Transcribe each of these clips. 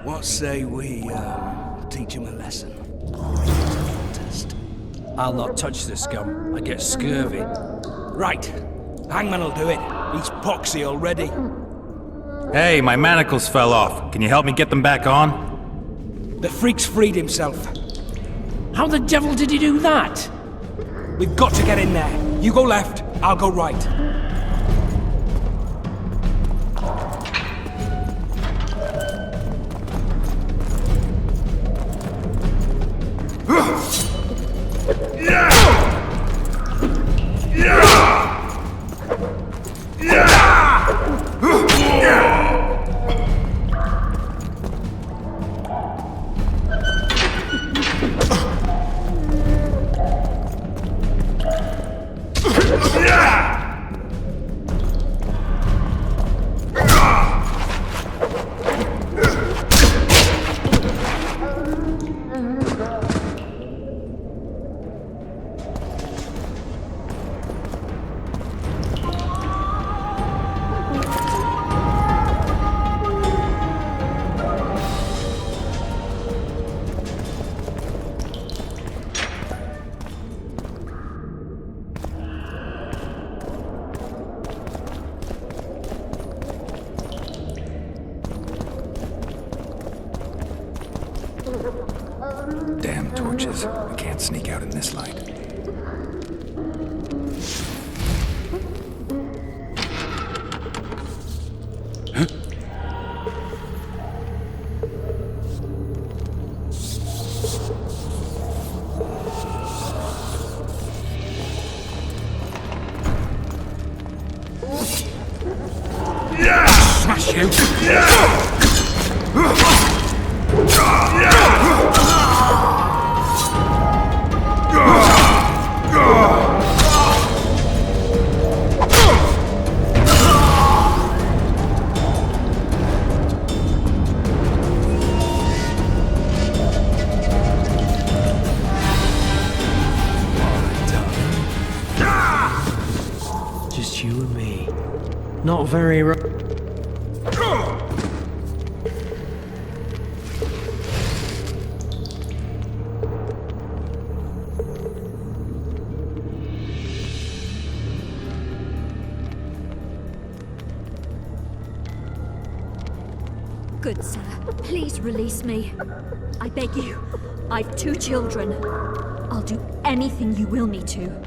What say we, teach him a lesson? I'll not touch the scum. I get scurvy. Right. Hangman'll do it. He's poxy already. Hey, my manacles fell off. Can you help me get them back on? The freak's freed himself. How the devil did he do that? We've got to get in there. You go left, I'll go right. Damn torches. I can't sneak out in this light. Smash you! Just you and me. Not very Good sir, please release me. I beg you. I've 2 children. I'll do anything you will me to.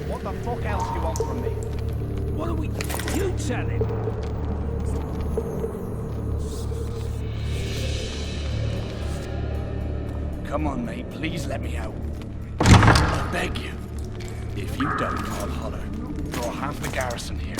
What the fuck else do you want from me? What are we... You tell him! Come on, mate, please let me out. I beg you. If you don't, I'll holler. Draw half the garrison here.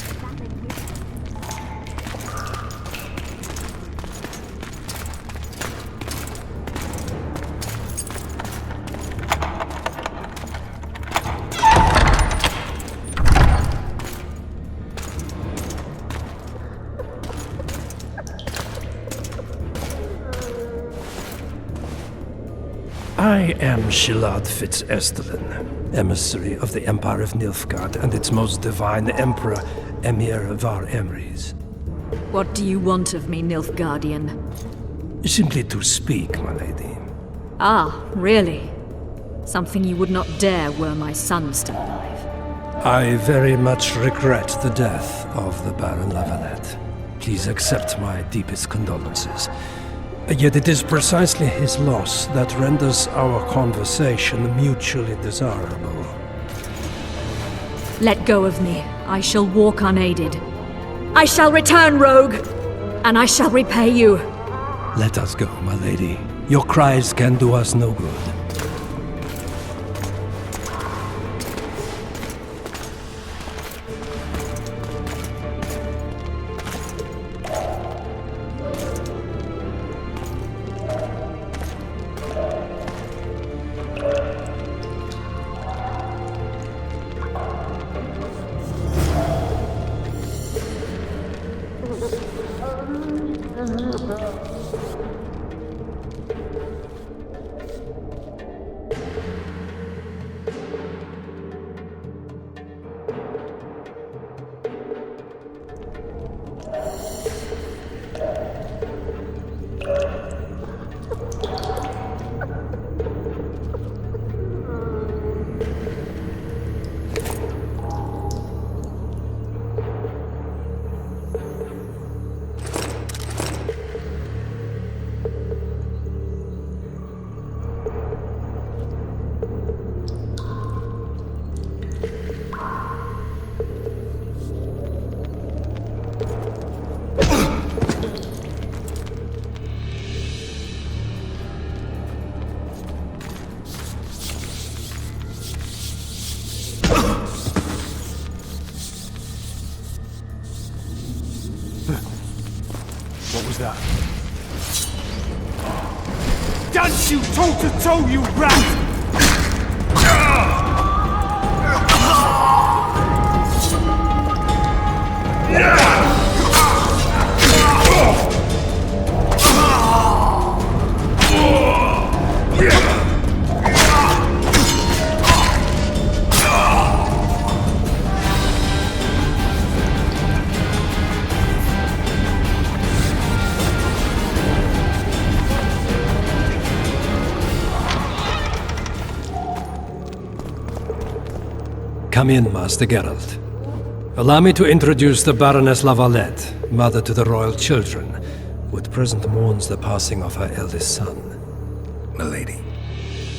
I am Shilad Fitz-Estelen, emissary of the Empire of Nilfgaard and its most divine Emperor, Emir Var Emrys. What do you want of me, Nilfgaardian? Simply to speak, my lady. Ah, really? Something you would not dare were my son still alive. I very much regret the death of the Baron Lavalette. Please accept my deepest condolences. Yet it is precisely his loss that renders our conversation mutually desirable. Let go of me. I shall walk unaided. I shall return, rogue! And I shall repay you. Let us go, my lady. Your cries can do us no good. What was that? Dance you toe-to-toe, you rat! Come in, Master Geralt. Allow me to introduce the Baroness Lavalette, mother to the royal children, who at present mourns the passing of her eldest son. Milady.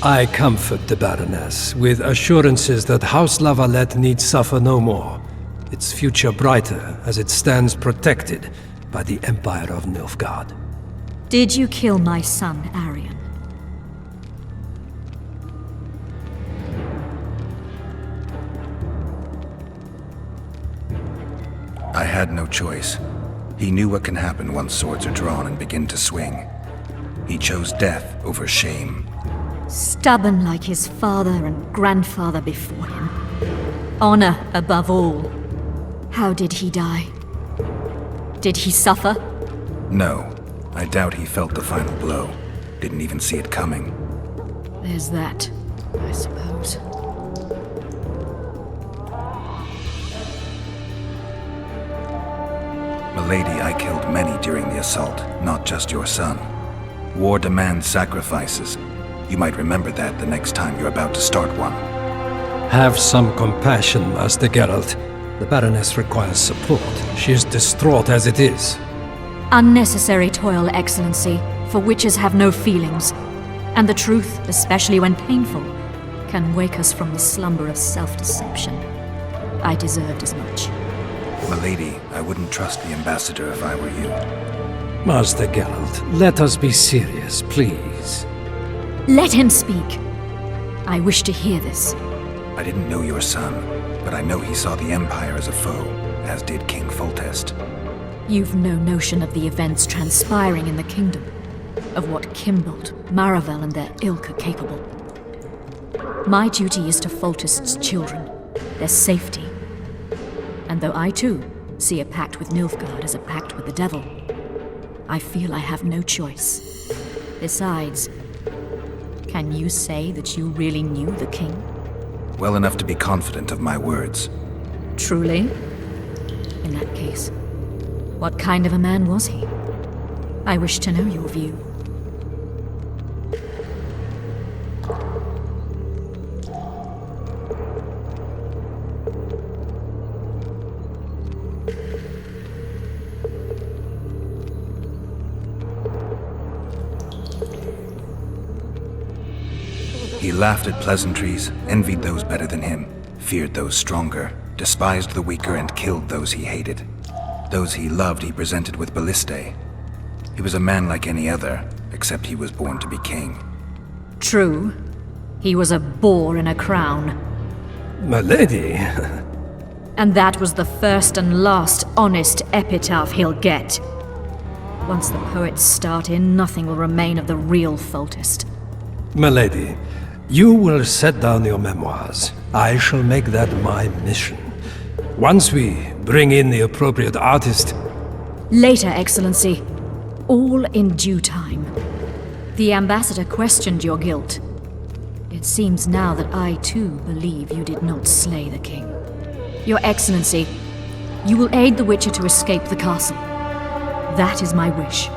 I comfort the Baroness with assurances that House Lavalette need suffer no more, its future brighter as it stands protected by the Empire of Nilfgaard. Did you kill my son, Arion? I had no choice. He knew what can happen once swords are drawn and begin to swing. He chose death over shame. Stubborn like his father and grandfather before him. Honor above all. How did he die? Did he suffer? No, I doubt he felt the final blow. Didn't even see it coming. There's that, I suppose. Milady, I killed many during the assault, not just your son. War demands sacrifices. You might remember that the next time you're about to start one. Have some compassion, Master Geralt. The Baroness requires support. She is distraught as it is. Unnecessary toil, Excellency, for witches have no feelings. And the truth, especially when painful, can wake us from the slumber of self-deception. I deserved as much. Milady, I wouldn't trust the ambassador if I were you. Master Geralt, let us be serious, please. Let him speak. I wish to hear this. I didn't know your son, but I know he saw the Empire as a foe, as did King Foltest. You've no notion of the events transpiring in the kingdom, of what Kimbold, Maravel, and their ilk are capable. My duty is to Foltest's children, their safety. And though I too see a pact with Nilfgaard as a pact with the devil, I feel I have no choice. Besides, can you say that you really knew the king? Well enough to be confident of my words. Truly? In that case, what kind of a man was he? I wish to know your view. He laughed at pleasantries, envied those better than him, feared those stronger, despised the weaker, and killed those he hated. Those he loved he presented with ballistae. He was a man like any other, except he was born to be king. True. He was a boar in a crown. My lady. And that was the first and last honest epitaph he'll get. Once the poets start in, nothing will remain of the real Foltest. My lady, you will set down your memoirs. I shall make that my mission. Once we bring in the appropriate artist... Later, Excellency. All in due time. The ambassador questioned your guilt. It seems now that I too believe you did not slay the king. Your Excellency, you will aid the Witcher to escape the castle. That is my wish.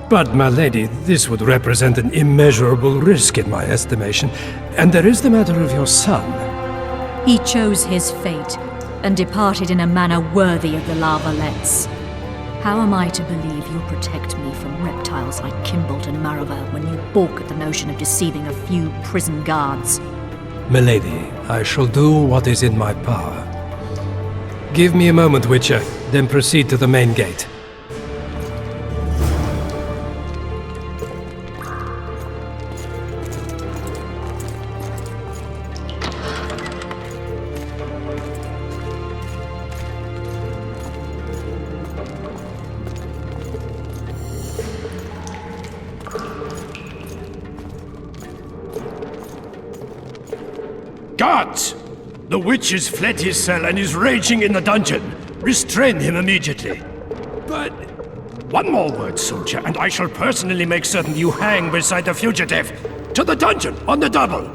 But, my lady, this would represent an immeasurable risk in my estimation. And there is the matter of your son. He chose his fate, and departed in a manner worthy of the valettes. How am I to believe you'll protect me from reptiles like Kimbolt and Maravel when you balk at the notion of deceiving a few prison guards? Milady, I shall do what is in my power. Give me a moment, Witcher, then proceed to the main gate. Guards! The witch has fled his cell and is raging in the dungeon. Restrain him immediately. But... one more word, soldier, and I shall personally make certain you hang beside the fugitive. To the dungeon, on the double!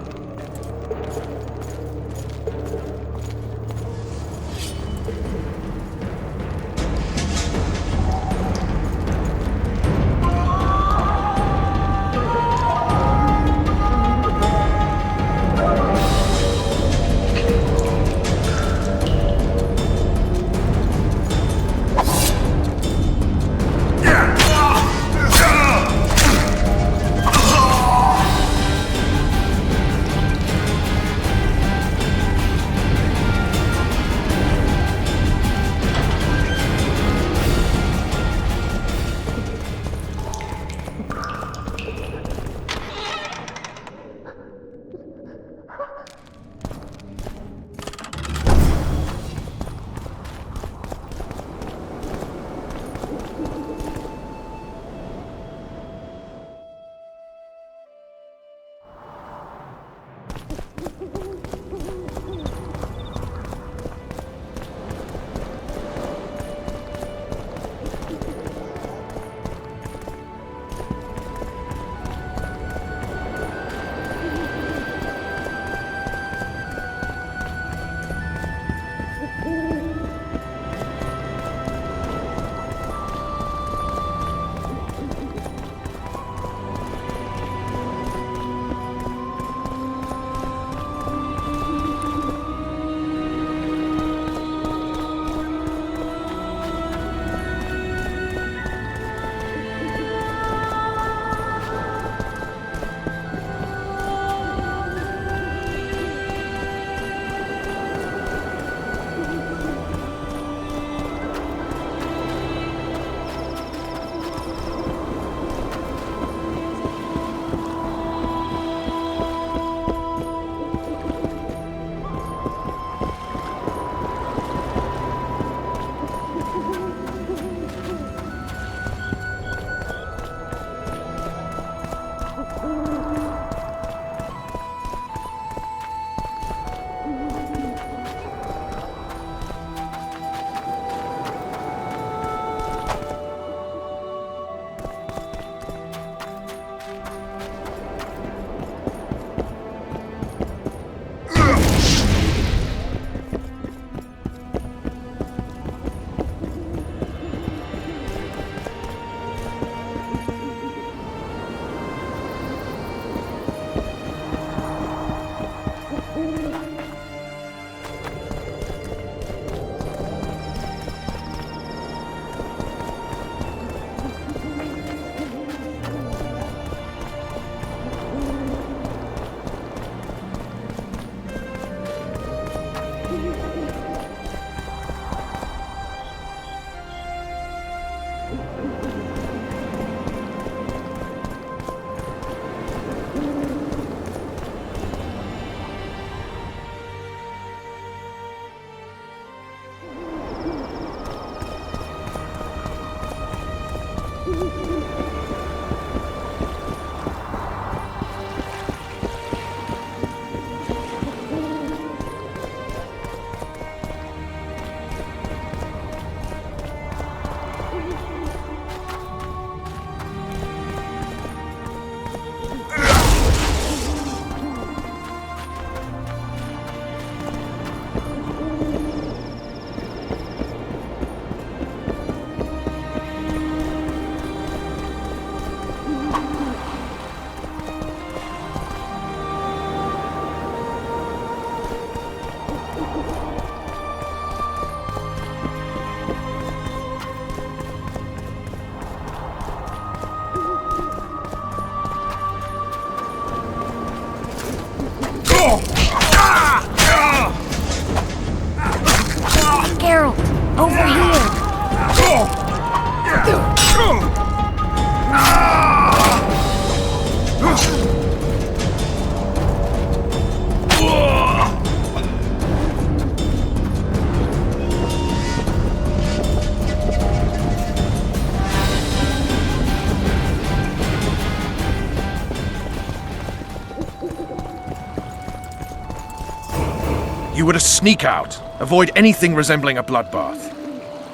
You were to sneak out. Avoid anything resembling a bloodbath.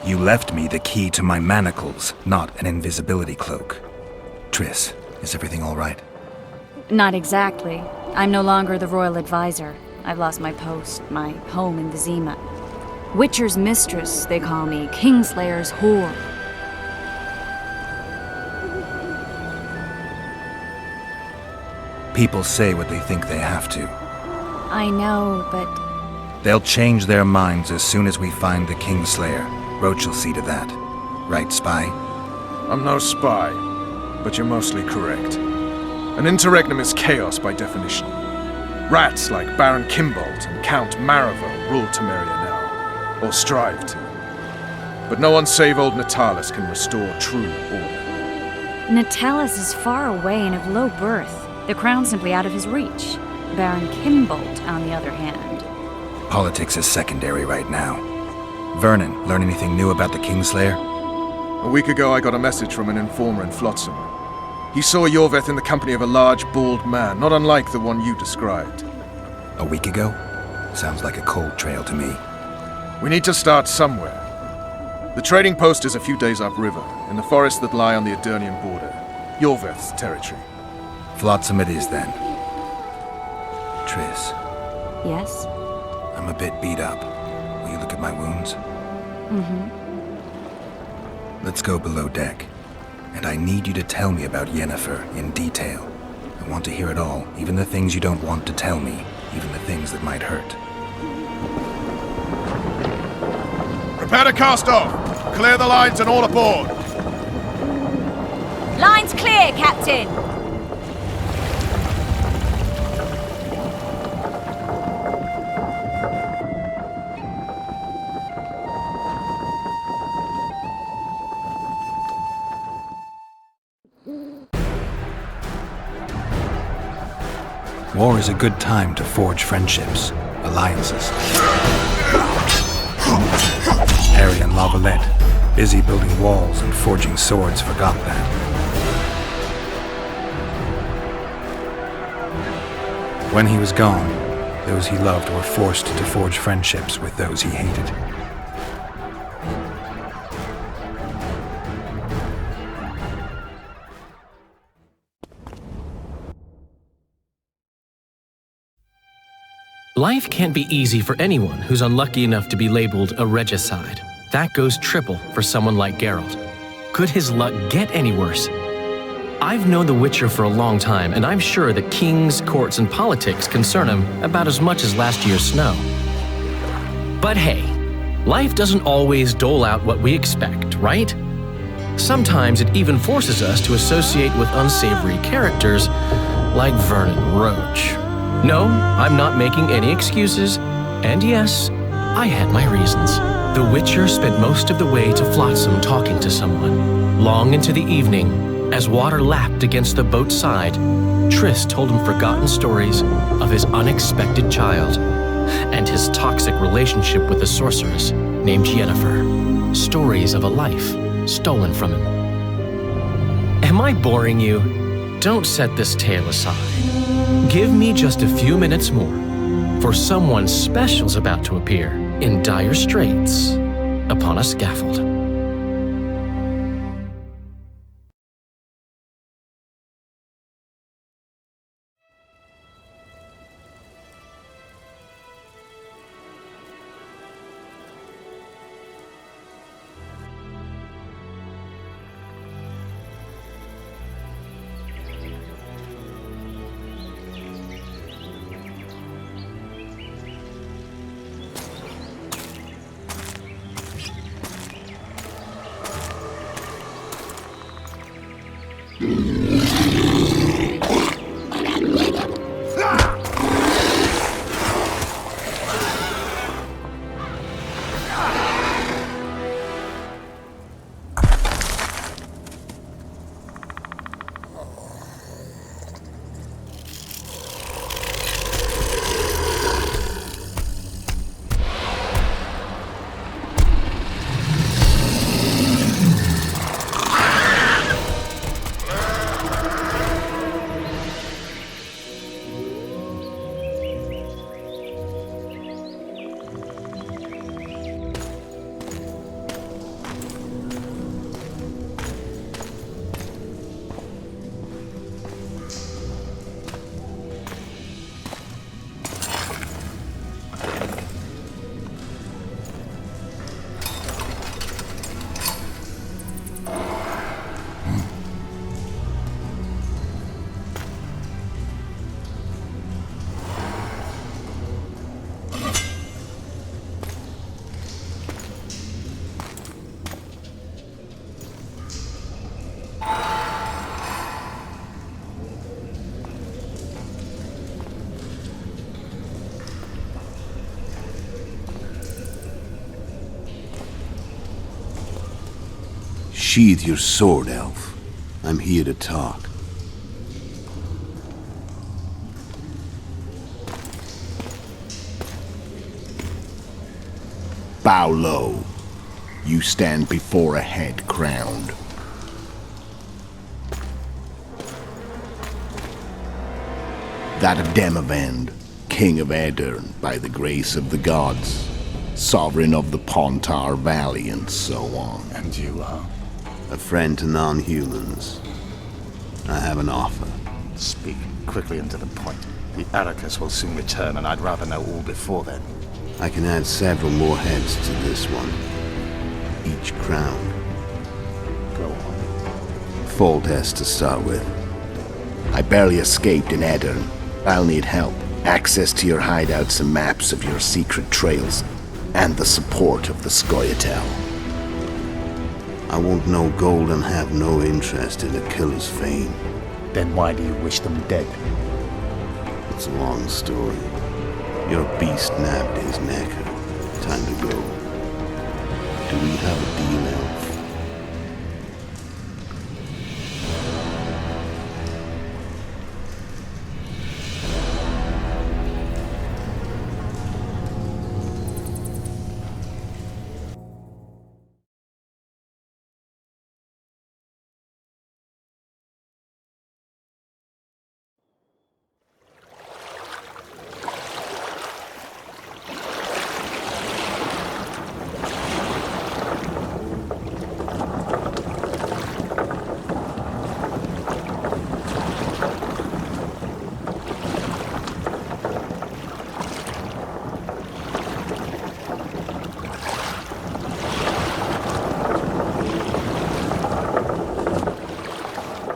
You left me the key to my manacles, not an invisibility cloak. Triss, is everything all right? Not exactly. I'm no longer the royal advisor. I've lost my post, my home in Vizima. Witcher's mistress, they call me. Kingslayer's whore. People say what they think they have to. I know, but They'll change their minds as soon as we find the Kingslayer. Roach will see to that. Right, Spy? I'm no spy, but you're mostly correct. An interregnum is chaos by definition. Rats like Baron Kimbold and Count Maravel rule Temeria now, or strive to. But no one save old Natalis can restore true order. Natalis is far away and of low birth. The crown's simply out of his reach. Baron Kimbold, on the other hand. Politics is secondary right now. Vernon, learn anything new about the Kingslayer? A week ago I got a message from an informer in Flotsam. He saw Yorveth in the company of a large, bald man, not unlike the one you described. A week ago? Sounds like a cold trail to me. We need to start somewhere. The trading post is a few days upriver, in the forests that lie on the Adernian border. Yorveth's territory. Flotsam it is, then. Triss, Yes? I'm a bit beat up. Will you look at my wounds? Mm-hmm. Let's go below deck. And I need you to tell me about Yennefer in detail. I want to hear it all, even the things you don't want to tell me, even the things that might hurt. Prepare to cast off! Clear the lines and all aboard! Line's clear, Captain! War is a good time to forge friendships, alliances. Harry and Lavalette, busy building walls and forging swords, forgot that. When he was gone, those he loved were forced to forge friendships with those he hated. Life can't be easy for anyone who's unlucky enough to be labeled a regicide. That goes triple for someone like Geralt. Could his luck get any worse? I've known the Witcher for a long time, and I'm sure that kings, courts, and politics concern him about as much as last year's snow. But hey, life doesn't always dole out what we expect, right? Sometimes it even forces us to associate with unsavory characters like Vernon Roach. No, I'm not making any excuses, and yes, I had my reasons. The Witcher spent most of the way to Flotsam talking to someone. Long into the evening, as water lapped against the boat's side, Triss told him forgotten stories of his unexpected child and his toxic relationship with a sorceress named Yennefer. Stories of a life stolen from him. Am I boring you? Don't set this tale aside. Give me just a few minutes more, for someone special's about to appear in dire straits upon a scaffold. Sheathe your sword, elf. I'm here to talk. Bow low. You stand before a head crowned. That of Demavend, king of Aedirn, by the grace of the gods, sovereign of the Pontar Valley, and so on. And you are? A friend to non-humans. I have an offer. Speak quickly and to the point. The Arrakis will soon return, and I'd rather know all before then. I can add several more heads to this one. Each crowned. Go on. Full test to start with. I barely escaped in Aedirn. I'll need help. Access to your hideouts and maps of your secret trails. And the support of the Scoia'tael. I won't know gold and have no interest in a killer's fame. Then why do you wish them dead? It's a long story. Your beast nabbed his necker. Time to go. Do we have a deal, elf?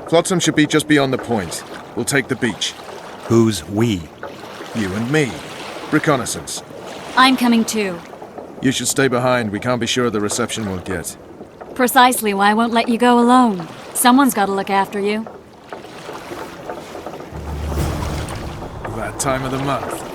Flotsam should be just beyond the point. We'll take the beach. Who's we? You and me. Reconnaissance. I'm coming too. You should stay behind. We can't be sure of the reception we'll get. Precisely why I won't let you go alone. Someone's got to look after you. That time of the month.